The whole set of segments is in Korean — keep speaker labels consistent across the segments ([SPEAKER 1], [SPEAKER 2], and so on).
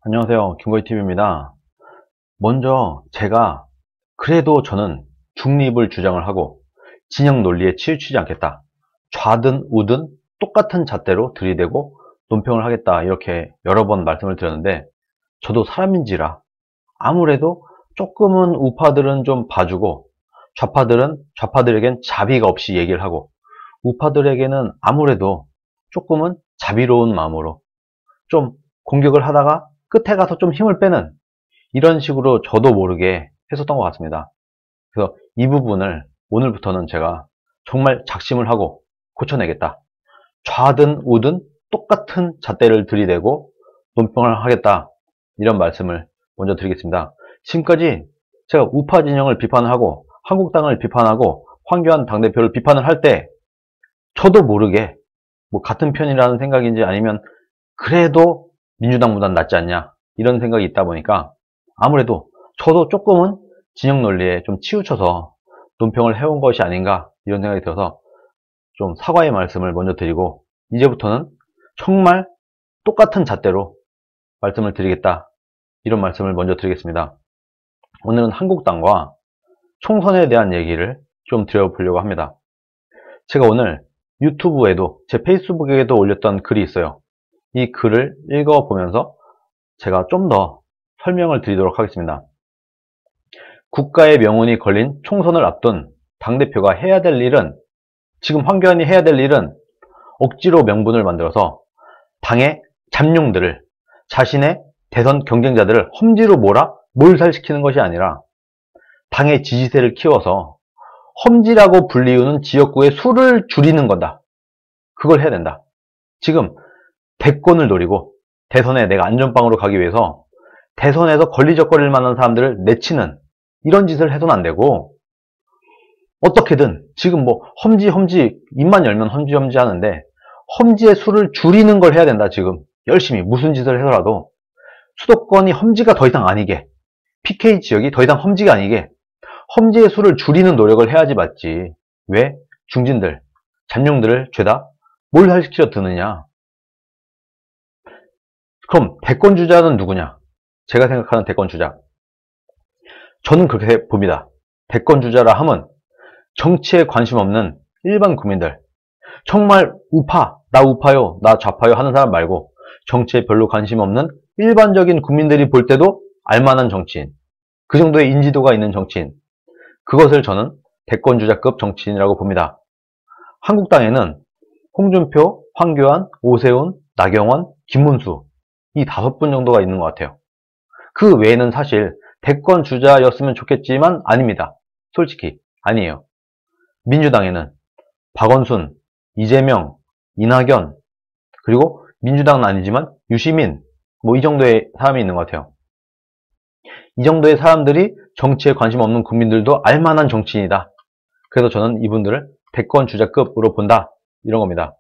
[SPEAKER 1] 안녕하세요. 김거희TV입니다. 먼저 제가 그래도 저는 중립을 주장을 하고 진영 논리에 치우치지 않겠다. 좌든 우든 똑같은 잣대로 들이대고 논평을 하겠다. 이렇게 여러 번 말씀을 드렸는데 저도 사람인지라 아무래도 조금은 우파들은 좀 봐주고 좌파들은 좌파들에겐 자비가 없이 얘기를 하고 우파들에게는 아무래도 조금은 자비로운 마음으로 좀 공격을 하다가 끝에 가서 좀 힘을 빼는 이런 식으로 저도 모르게 했었던 것 같습니다. 그래서 이 부분을 오늘부터는 제가 정말 작심을 하고 고쳐내겠다. 좌든 우든 똑같은 잣대를 들이대고 논평을 하겠다. 이런 말씀을 먼저 드리겠습니다. 지금까지 제가 우파 진영을 비판하고 한국당을 비판하고 황교안 당대표를 비판을 할 때 저도 모르게 뭐 같은 편이라는 생각인지 아니면 그래도 민주당보단 낫지 않냐 이런 생각이 있다 보니까 아무래도 저도 조금은 진영 논리에 좀 치우쳐서 논평을 해온 것이 아닌가 이런 생각이 들어서 좀 사과의 말씀을 먼저 드리고 이제부터는 정말 똑같은 잣대로 말씀을 드리겠다 이런 말씀을 먼저 드리겠습니다. 오늘은 한국당과 총선에 대한 얘기를 좀 드려보려고 합니다. 제가 오늘 유튜브에도 제 페이스북에도 올렸던 글이 있어요. 이 글을 읽어보면서 제가 좀 더 설명을 드리도록 하겠습니다. 국가의 명운이 걸린 총선을 앞둔 당대표가 해야 될 일은, 지금 황교안이 해야 될 일은 억지로 명분을 만들어서 당의 잠룡들을, 자신의 대선 경쟁자들을 험지로 몰아 몰살시키는 것이 아니라 당의 지지세를 키워서 험지라고 불리우는 지역구의 수를 줄이는 거다. 그걸 해야 된다. 지금 대권을 노리고 대선에 내가 안전빵으로 가기 위해서 대선에서 걸리적거릴 만한 사람들을 내치는 이런 짓을 해서는 안 되고, 어떻게든 지금 뭐 험지 입만 열면 험지 하는데 험지의 수를 줄이는 걸 해야 된다. 지금 열심히 무슨 짓을 해서라도 수도권이 험지가 더 이상 아니게, PK 지역이 더 이상 험지가 아니게 험지의 수를 줄이는 노력을 해야지 맞지. 왜 중진들, 잠룡들을 죄다 몰살시키려 드느냐. 그럼 대권 주자는 누구냐? 제가 생각하는 대권 주자, 저는 그렇게 봅니다. 대권 주자라 함은 정치에 관심 없는 일반 국민들, 정말 우파, 나 우파요, 나 좌파요 하는 사람 말고 정치에 별로 관심 없는 일반적인 국민들이 볼 때도 알만한 정치인, 그 정도의 인지도가 있는 정치인, 그것을 저는 대권 주자급 정치인이라고 봅니다. 한국당에는 홍준표, 황교안, 오세훈, 나경원, 김문수 이 5분 정도가 있는 것 같아요. 그 외에는 사실 대권 주자였으면 좋겠지만 아닙니다. 솔직히 아니에요. 민주당에는 박원순, 이재명, 이낙연, 그리고 민주당은 아니지만 유시민, 뭐 이 정도의 사람이 있는 것 같아요. 이 정도의 사람들이 정치에 관심 없는 국민들도 알만한 정치인이다. 그래서 저는 이분들을 대권 주자급으로 본다. 이런 겁니다.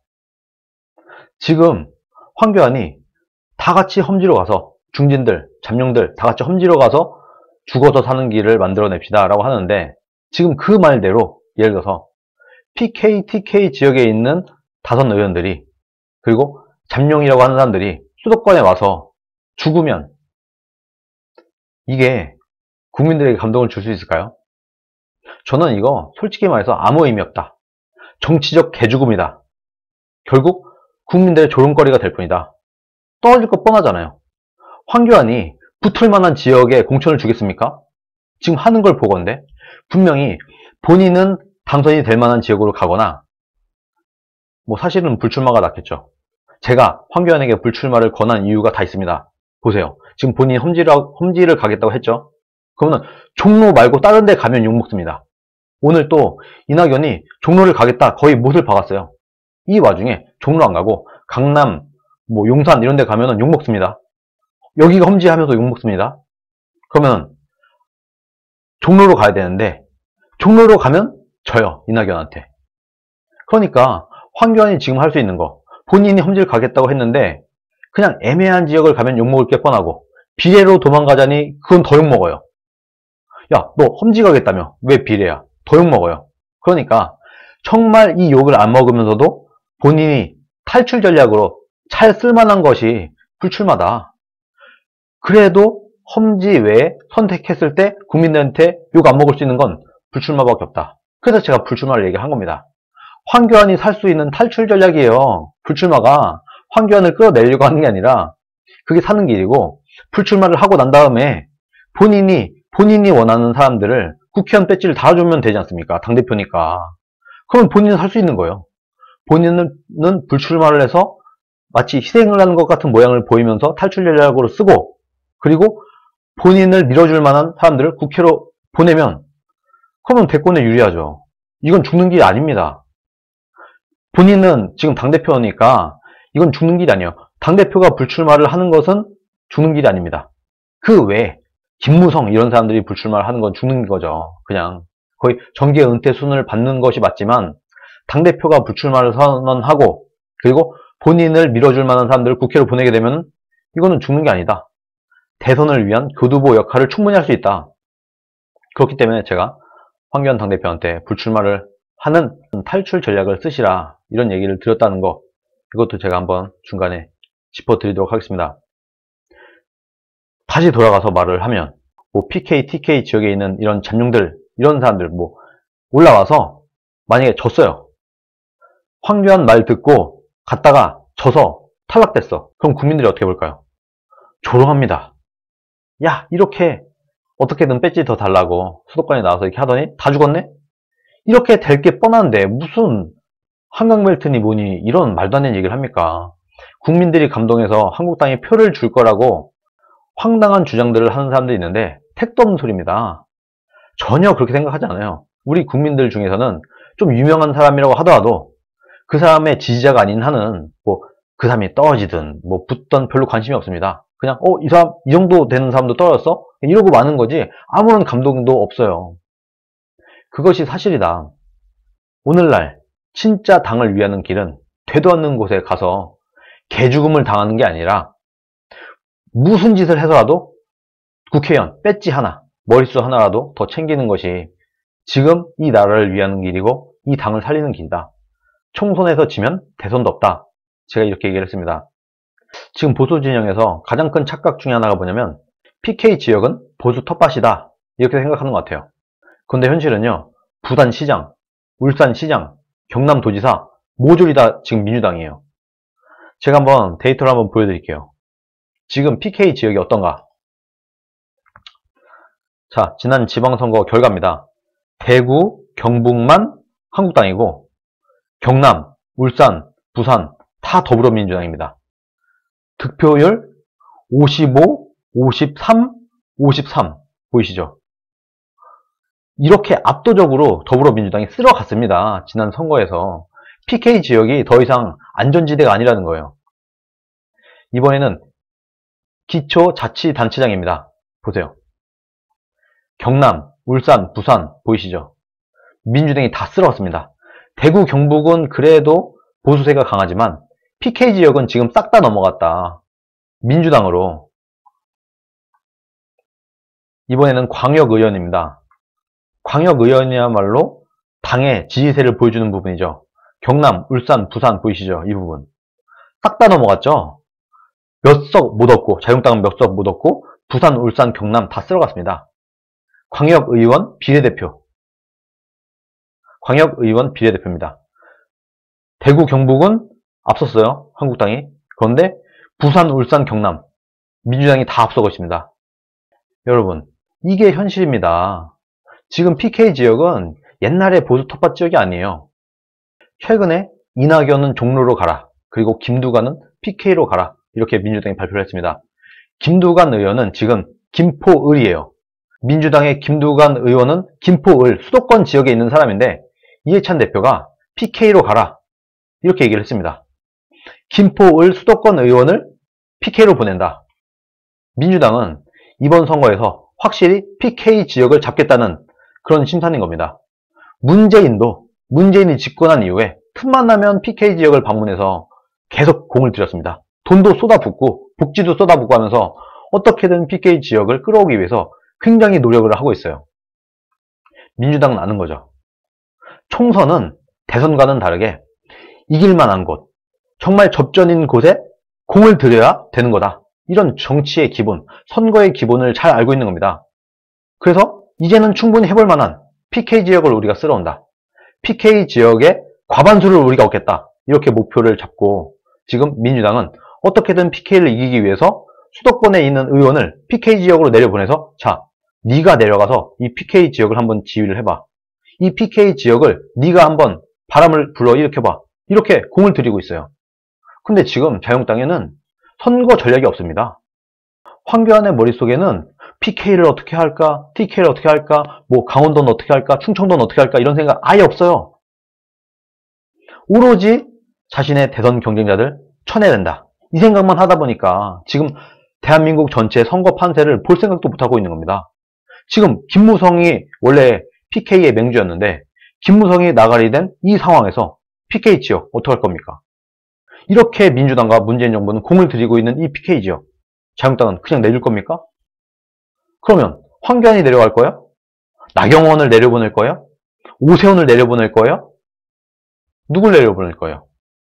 [SPEAKER 1] 지금 황교안이 다 같이 험지로 가서, 중진들, 잠룡들 다 같이 험지로 가서 죽어서 사는 길을 만들어냅시다 라고 하는데, 지금 그 말대로 예를 들어서 PK, TK 지역에 있는 다선 의원들이, 그리고 잠룡이라고 하는 사람들이 수도권에 와서 죽으면 이게 국민들에게 감동을 줄 수 있을까요? 저는 이거 솔직히 말해서 아무 의미 없다. 정치적 개죽음이다. 결국 국민들의 조롱거리가 될 뿐이다. 떨어질 거 뻔하잖아요. 황교안이 붙을 만한 지역에 공천을 주겠습니까? 지금 하는 걸 보건대 분명히 본인은 당선이 될 만한 지역으로 가거나, 뭐 사실은 불출마가 낫겠죠. 제가 황교안에게 불출마를 권한 이유가 다 있습니다. 보세요. 지금 본인이 험지를 가겠다고 했죠. 그러면 종로 말고 다른 데 가면 욕먹습니다. 오늘 또 이낙연이 종로를 가겠다 거의 못을 박았어요. 이 와중에 종로 안 가고 강남, 뭐 용산 이런 데 가면 욕먹습니다. 여기가 험지 하면서 욕먹습니다. 그러면 종로로 가야 되는데 종로로 가면 져요. 이낙연한테. 그러니까 황교안이 지금 할 수 있는 거, 본인이 험지를 가겠다고 했는데 그냥 애매한 지역을 가면 욕먹을 게 뻔하고 비례로 도망가자니 그건 더 욕먹어요. 야, 너 험지 가겠다며 왜 비례야? 더 욕먹어요. 그러니까 정말 이 욕을 안 먹으면서도 본인이 탈출 전략으로 잘 쓸만한 것이 불출마다. 그래도 험지 외에 선택했을 때 국민들한테 욕 안 먹을 수 있는 건 불출마밖에 없다. 그래서 제가 불출마를 얘기한 겁니다. 황교안이 살 수 있는 탈출 전략이에요. 불출마가 황교안을 끌어내려고 하는 게 아니라 그게 사는 길이고, 불출마를 하고 난 다음에 본인이 원하는 사람들을 국회의원 배지를 달아주면 되지 않습니까? 당대표니까. 그럼 본인은 살 수 있는 거예요. 본인은 불출마를 해서 마치 희생을 하는 것 같은 모양을 보이면서 탈출 전략으로 쓰고, 그리고 본인을 밀어줄 만한 사람들을 국회로 보내면, 그러면 대권에 유리하죠. 이건 죽는 길이 아닙니다. 본인은 지금 당대표니까 이건 죽는 길이 아니에요. 당대표가 불출마를 하는 것은 죽는 길이 아닙니다. 그 외에 김무성 이런 사람들이 불출마를 하는 건 죽는 거죠. 그냥 거의 정계 은퇴 순을 받는 것이 맞지만, 당대표가 불출마를 선언하고 그리고 본인을 밀어줄 만한 사람들을 국회로 보내게 되면 이거는 죽는 게 아니다. 대선을 위한 교두보 역할을 충분히 할 수 있다. 그렇기 때문에 제가 황교안 당대표한테 불출마를 하는 탈출 전략을 쓰시라, 이런 얘기를 드렸다는 거, 이것도 제가 한번 중간에 짚어드리도록 하겠습니다. 다시 돌아가서 말을 하면, PK, TK 지역에 있는 이런 잠룡들, 이런 사람들 올라와서 만약에 졌어요. 황교안 말 듣고 갔다가 져서 탈락됐어. 그럼 국민들이 어떻게 볼까요? 조롱합니다. 야, 이렇게 어떻게든 배지 더 달라고 수도권에 나와서 이렇게 하더니 다 죽었네? 이렇게 될 게 뻔한데 무슨 한강벨트니 뭐니 이런 말도 안 되는 얘기를 합니까? 국민들이 감동해서 한국당에 표를 줄 거라고 황당한 주장들을 하는 사람들이 있는데 택도 없는 소리입니다. 전혀 그렇게 생각하지 않아요. 우리 국민들 중에서는 좀 유명한 사람이라고 하더라도 그 사람의 지지자가 아닌 한은 그 사람이 떨어지든 붙든 별로 관심이 없습니다. 그냥 이 사람 이 정도 되는 사람도 떨어졌어? 이러고 마는 거지 아무런 감동도 없어요. 그것이 사실이다. 오늘날 진짜 당을 위하는 길은 되도 않는 곳에 가서 개죽음을 당하는 게 아니라 무슨 짓을 해서라도 국회의원 배지 하나, 머릿수 하나라도 더 챙기는 것이 지금 이 나라를 위하는 길이고 이 당을 살리는 길이다. 총선에서 지면 대선도 없다. 제가 이렇게 얘기를 했습니다. 지금 보수 진영에서 가장 큰 착각 중에 하나가 뭐냐면 PK 지역은 보수 텃밭이다, 이렇게 생각하는 것 같아요. 그런데 현실은요, 부산시장, 울산시장, 경남도지사 모조리 다 지금 민주당이에요. 제가 한번 데이터를 한번 보여드릴게요. 지금 PK 지역이 어떤가? 자, 지난 지방선거 결과입니다. 대구, 경북만 한국당이고 경남, 울산, 부산 다 더불어민주당입니다. 득표율 55, 53, 53 보이시죠? 이렇게 압도적으로 더불어민주당이 쓸어갔습니다. 지난 선거에서. PK 지역이 더 이상 안전지대가 아니라는 거예요. 이번에는 기초자치단체장입니다. 보세요. 경남, 울산, 부산 보이시죠? 민주당이 다 쓸어갔습니다. 대구, 경북은 그래도 보수세가 강하지만 PK 지역은 지금 싹 다 넘어갔다. 민주당으로. 이번에는 광역의원입니다. 광역의원이야말로 당의 지지세를 보여주는 부분이죠. 경남, 울산, 부산 보이시죠? 이 부분. 싹 다 넘어갔죠? 몇 석 못 얻고, 자유한국당은 몇 석 못 얻고, 부산, 울산, 경남 다 쓸어갔습니다. 광역의원 비례대표. 광역의원 비례대표입니다. 대구, 경북은 앞섰어요. 한국당이. 그런데 부산, 울산, 경남 민주당이 다 앞서고 있습니다. 여러분, 이게 현실입니다. 지금 PK 지역은 옛날에 보수 텃밭 지역이 아니에요. 최근에 이낙연은 종로로 가라, 그리고 김두관은 PK로 가라, 이렇게 민주당이 발표를 했습니다. 김두관 의원은 지금 김포을이에요. 민주당의 김두관 의원은 김포을 수도권 지역에 있는 사람인데 이해찬 대표가 PK로 가라, 이렇게 얘기를 했습니다. 김포을 수도권 의원을 PK로 보낸다. 민주당은 이번 선거에서 확실히 PK 지역을 잡겠다는 그런 심산인 겁니다. 문재인이 집권한 이후에 틈만 나면 PK 지역을 방문해서 계속 공을 들였습니다. 돈도 쏟아붓고 복지도 쏟아붓고 하면서 어떻게든 PK 지역을 끌어오기 위해서 굉장히 노력을 하고 있어요. 민주당은 아는 거죠. 총선은 대선과는 다르게 이길 만한 곳, 정말 접전인 곳에 공을 들여야 되는 거다. 이런 정치의 기본, 선거의 기본을 잘 알고 있는 겁니다. 그래서 이제는 충분히 해볼 만한 PK 지역을 우리가 쓸어온다. PK 지역의 과반수를 우리가 얻겠다. 이렇게 목표를 잡고 지금 민주당은 어떻게든 PK를 이기기 위해서 수도권에 있는 의원을 PK 지역으로 내려보내서 자, 네가 내려가서 이 PK 지역을 한번 지휘를 해봐. 이 PK 지역을 네가 한번 바람을 불러일으켜봐. 이렇게 공을 들이고 있어요. 근데 지금 자유한국당에는 선거 전략이 없습니다. 황교안의 머릿속에는 PK를 어떻게 할까? TK를 어떻게 할까? 뭐 강원도는 어떻게 할까? 충청도는 어떻게 할까? 이런 생각 아예 없어요. 오로지 자신의 대선 경쟁자들 쳐내야 된다. 이 생각만 하다 보니까 지금 대한민국 전체 선거 판세를 볼 생각도 못하고 있는 겁니다. 지금 김무성이 원래 PK의 맹주였는데 김무성이 나가리 된 이 상황에서 PK 지역 어떡할 겁니까? 이렇게 민주당과 문재인 정부는 공을 들이고 있는 이 PK 지역 자유한국당은 그냥 내줄 겁니까? 그러면 황교안이 내려갈 거예요? 나경원을 내려보낼 거예요? 오세훈을 내려보낼 거예요? 누굴 내려보낼 거예요?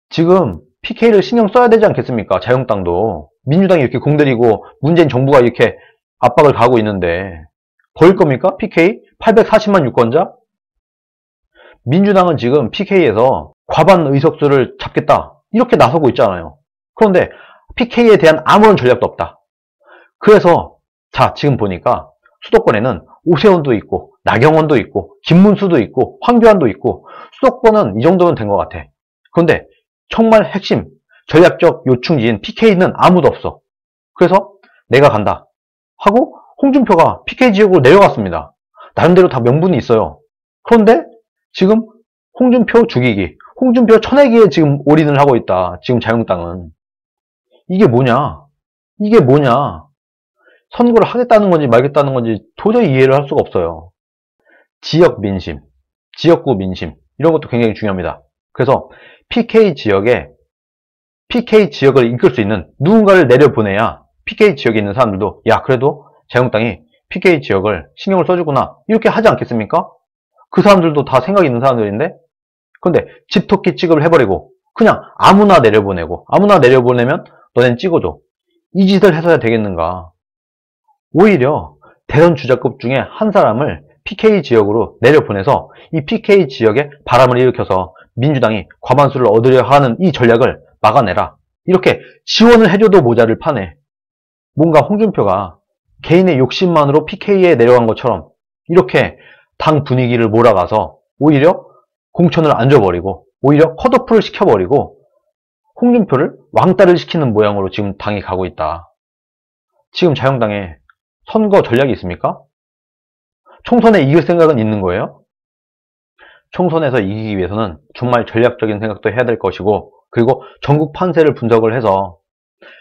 [SPEAKER 1] 지금 PK를 신경 써야 되지 않겠습니까? 자유한국당도 민주당이 이렇게 공들이고 문재인 정부가 이렇게 압박을 가하고 있는데 버릴 겁니까? PK 840만 유권자? 민주당은 지금 PK에서 과반 의석수를 잡겠다 이렇게 나서고 있잖아요. 그런데 PK에 대한 아무런 전략도 없다. 그래서 자 지금 보니까 수도권에는 오세훈도 있고 나경원도 있고 김문수도 있고 황교안도 있고 수도권은 이 정도면 된 것 같아. 그런데 정말 핵심 전략적 요충지인 PK는 아무도 없어. 그래서 내가 간다 하고 홍준표가 PK 지역으로 내려갔습니다. 나름대로 다 명분이 있어요. 그런데 지금 홍준표 죽이기, 홍준표 쳐내기에 지금 올인을 하고 있다. 지금 자유한국당은. 이게 뭐냐? 이게 뭐냐? 선거를 하겠다는 건지 말겠다는 건지 도저히 이해를 할 수가 없어요. 지역 민심, 지역구 민심 이런 것도 굉장히 중요합니다. 그래서 PK 지역을 이끌 수 있는 누군가를 내려보내야 PK 지역에 있는 사람들도 야 그래도 자유한국당이 PK 지역을 신경을 써주구나 이렇게 하지 않겠습니까? 그 사람들도 다 생각이 있는 사람들인데 그런데 집토끼 취급을 해버리고 그냥 아무나 내려보내고 아무나 내려보내면 너넨 찍어줘 이 짓을 해서야 되겠는가. 오히려 대선 주자급 중에 한 사람을 PK 지역으로 내려보내서 이 PK 지역에 바람을 일으켜서 민주당이 과반수를 얻으려 하는 이 전략을 막아내라. 이렇게 지원을 해줘도 모자를 파네. 뭔가 홍준표가 개인의 욕심만으로 PK에 내려간 것처럼 이렇게 당 분위기를 몰아가서 오히려 공천을 안 줘버리고 오히려 컷오프를 시켜버리고 홍준표를 왕따를 시키는 모양으로 지금 당이 가고 있다. 지금 자유한국당에 선거 전략이 있습니까? 총선에 이길 생각은 있는 거예요? 총선에서 이기기 위해서는 정말 전략적인 생각도 해야 될 것이고 그리고 전국 판세를 분석을 해서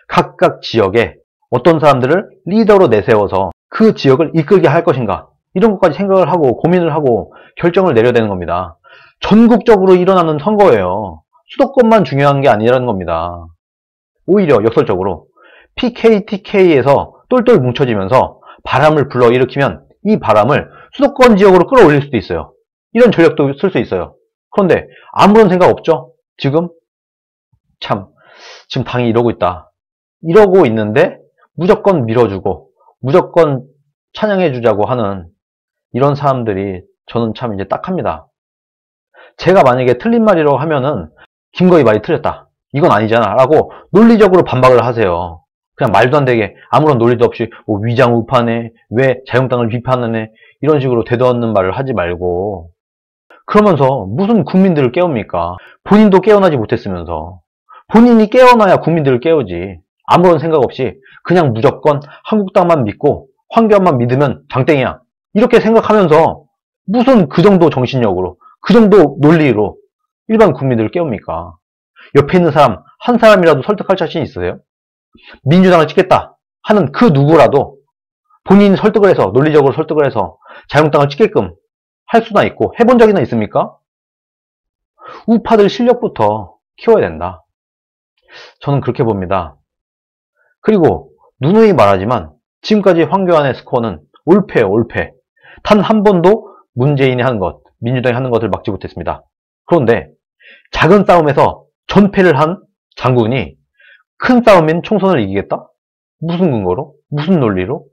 [SPEAKER 1] 각각 지역에 어떤 사람들을 리더로 내세워서 그 지역을 이끌게 할 것인가 이런 것까지 생각을 하고 고민을 하고 결정을 내려야 되는 겁니다. 전국적으로 일어나는 선거예요. 수도권만 중요한 게 아니라는 겁니다. 오히려 역설적으로 PK, TK에서 똘똘 뭉쳐지면서 바람을 불러일으키면 이 바람을 수도권 지역으로 끌어올릴 수도 있어요. 이런 전략도 쓸 수 있어요. 그런데 아무런 생각 없죠? 지금 당이 이러고 있다. 이러고 있는데 무조건 밀어주고 무조건 찬양해주자고 하는 이런 사람들이 저는 참 이제 딱합니다. 제가 만약에 틀린 말이라고 하면은 김거희 말이 틀렸다. 이건 아니잖아. 라고 논리적으로 반박을 하세요. 그냥 말도 안 되게 아무런 논리도 없이 뭐 위장우파네, 왜 자유한국당을 비판하네 이런 식으로 되도 않는 말을 하지 말고 그러면서 무슨 국민들을 깨웁니까? 본인도 깨어나지 못했으면서 본인이 깨어나야 국민들을 깨우지. 아무런 생각 없이 그냥 무조건 한국당만 믿고 황교안만 믿으면 장땡이야. 이렇게 생각하면서 무슨 그 정도 정신력으로 그 정도 논리로 일반 국민들을 깨웁니까? 옆에 있는 사람 한 사람이라도 설득할 자신 있으세요? 민주당을 찍겠다 하는 그 누구라도 본인이 설득을 해서 논리적으로 설득을 해서 자유한국당을 찍게끔 할 수나 있고 해본 적이나 있습니까? 우파들 실력부터 키워야 된다. 저는 그렇게 봅니다. 그리고 누누이 말하지만 지금까지 황교안의 스코어는 올패예요. 올패. 단 한 번도 문재인이 하는 것, 민주당이 하는 것을 막지 못했습니다. 그런데 작은 싸움에서 전패를 한 장군이 큰 싸움인 총선을 이기겠다? 무슨 근거로? 무슨 논리로?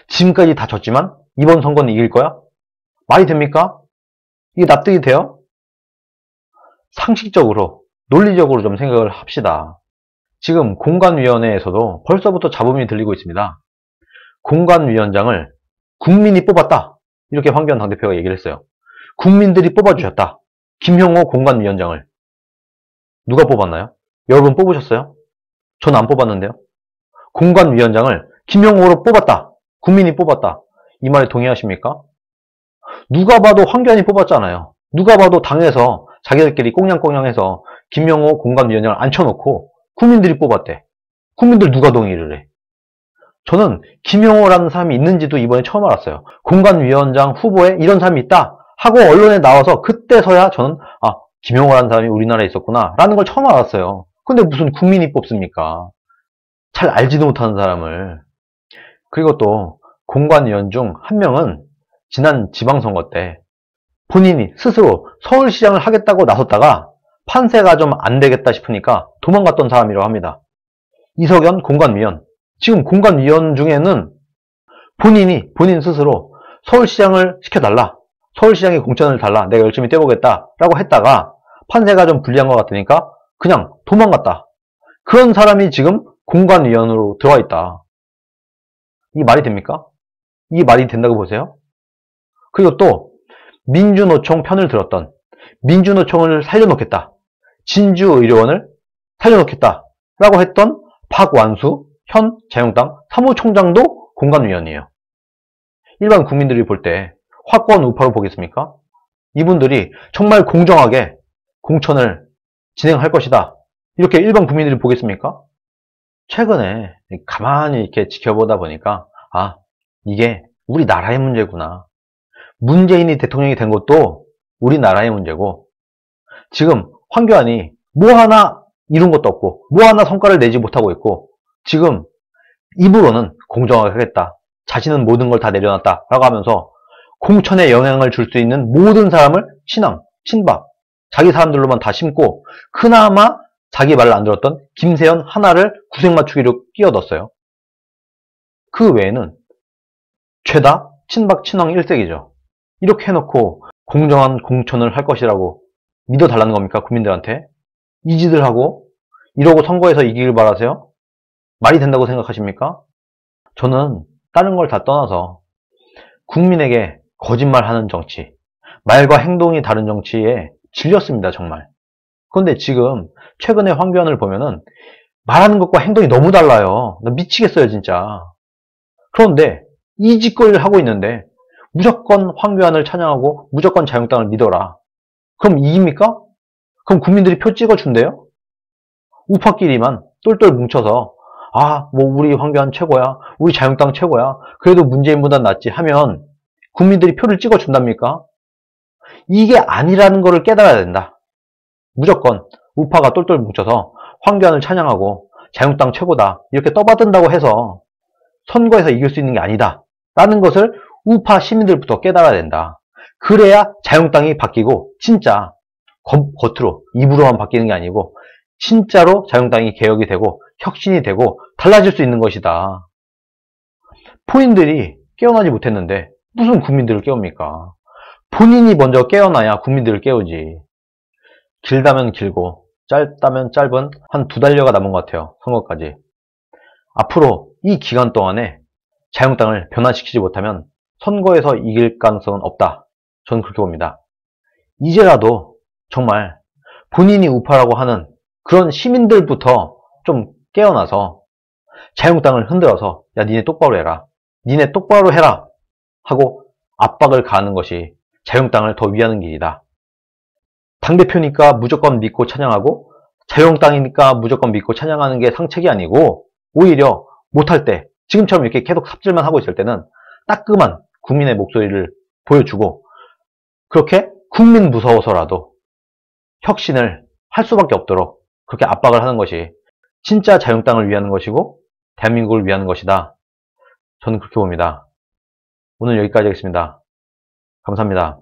[SPEAKER 1] 지금까지 다 졌지만 이번 선거는 이길 거야? 말이 됩니까? 이게 납득이 돼요? 상식적으로, 논리적으로 좀 생각을 합시다. 지금 공관위원회에서도 벌써부터 잡음이 들리고 있습니다. 공관위원장을 국민이 뽑았다. 이렇게 황교안 당대표가 얘기를 했어요. 국민들이 뽑아주셨다. 김형호 공관위원장을. 누가 뽑았나요? 여러분 뽑으셨어요? 전 안 뽑았는데요. 공관위원장을 김형호로 뽑았다. 국민이 뽑았다. 이 말에 동의하십니까? 누가 봐도 황교안이 뽑았잖아요. 누가 봐도 당에서 자기들끼리 꽁냥꽁냥해서 김형호 공관위원장을 앉혀놓고 국민들이 뽑았대. 국민들 누가 동의를 해? 저는 김형호라는 사람이 있는지도 이번에 처음 알았어요. 공관위원장 후보에 이런 사람이 있다 하고 언론에 나와서 그때서야 저는 김형호라는 사람이 우리나라에 있었구나 라는 걸 처음 알았어요. 근데 무슨 국민이 뽑습니까? 잘 알지도 못하는 사람을. 그리고 또 공관위원 중 한 명은 지난 지방선거 때 본인이 스스로 서울시장을 하겠다고 나섰다가 판세가 좀 안 되겠다 싶으니까 도망갔던 사람이라고 합니다. 이석연 공관위원. 지금 공관위원 중에는 본인 스스로 서울시장을 시켜달라. 서울시장에 공천을 달라. 내가 열심히 떼보겠다. 라고 했다가 판세가 좀 불리한 것 같으니까 그냥 도망갔다. 그런 사람이 지금 공관위원으로 들어와 있다. 이게 말이 됩니까? 이게 말이 된다고 보세요? 그리고 또 민주노총 편을 들었던 민주노총을 살려놓겠다. 진주의료원을 살려놓겠다. 라고 했던 박완수 현 자유한국당 사무총장도 공관위원이에요. 일반 국민들이 볼 때 확고한 우파로 보겠습니까? 이분들이 정말 공정하게 공천을 진행할 것이다. 이렇게 일반 국민들이 보겠습니까? 최근에 가만히 이렇게 지켜보다 보니까 이게 우리나라의 문제구나. 문재인이 대통령이 된 것도 우리나라의 문제고 지금 황교안이 뭐 하나 이룬 것도 없고 뭐 하나 성과를 내지 못하고 있고 지금 입으로는 공정하게 하겠다. 자신은 모든 걸 다 내려놨다. 라고 하면서 공천에 영향을 줄 수 있는 모든 사람을 친왕, 친박, 자기 사람들로만 다 심고 그나마 자기 말을 안 들었던 김세연 하나를 구색 맞추기로 끼워 넣었어요. 그 외에는 죄다 친박, 친왕 일색이죠. 이렇게 해놓고 공정한 공천을 할 것이라고 믿어달라는 겁니까? 국민들한테? 이 짓을 하고 이러고 선거에서 이기길 바라세요? 말이 된다고 생각하십니까? 저는 다른 걸 다 떠나서 국민에게 거짓말하는 정치, 말과 행동이 다른 정치에 질렸습니다, 정말. 그런데 지금 최근에 황교안을 보면은 말하는 것과 행동이 너무 달라요. 나 미치겠어요, 진짜. 그런데 이 짓거리를 하고 있는데 무조건 황교안을 찬양하고 무조건 자유한국당을 믿어라. 그럼 이깁니까? 그럼 국민들이 표 찍어준대요? 우파끼리만 똘똘 뭉쳐서 뭐 우리 황교안 최고야, 우리 자유한국당 최고야, 그래도 문재인보다 낫지 하면 국민들이 표를 찍어준답니까? 이게 아니라는 것을 깨달아야 된다. 무조건 우파가 똘똘 뭉쳐서 황교안을 찬양하고 자유한국당 최고다 이렇게 떠받든다고 해서 선거에서 이길 수 있는 게 아니다 라는 것을 우파 시민들부터 깨달아야 된다. 그래야 자유한국당이 바뀌고 진짜 겉으로 입으로만 바뀌는 게 아니고 진짜로 자유한국당이 개혁이 되고 혁신이 되고 달라질 수 있는 것이다. 본인들이 깨어나지 못했는데 무슨 국민들을 깨웁니까? 본인이 먼저 깨어나야 국민들을 깨우지. 길다면 길고 짧다면 짧은 한 2달여가 남은 것 같아요. 선거까지. 앞으로 이 기간 동안에 자유한국당을 변화시키지 못하면 선거에서 이길 가능성은 없다. 저는 그렇게 봅니다. 이제라도 정말 본인이 우파라고 하는 그런 시민들부터 좀 깨어나서 자유한국당을 흔들어서 야 니네 똑바로 해라. 니네 똑바로 해라. 하고 압박을 가하는 것이 자유한국당을 더 위하는 길이다. 당대표니까 무조건 믿고 찬양하고 자유한국당이니까 무조건 믿고 찬양하는 게 상책이 아니고 오히려 못할 때 지금처럼 이렇게 계속 삽질만 하고 있을 때는 따끔한 국민의 목소리를 보여주고 그렇게 국민 무서워서라도 혁신을 할 수밖에 없도록 그렇게 압박을 하는 것이 진짜 자유한국당을 위하는 것이고 대한민국을 위하는 것이다. 저는 그렇게 봅니다. 오늘 여기까지 하겠습니다. 감사합니다.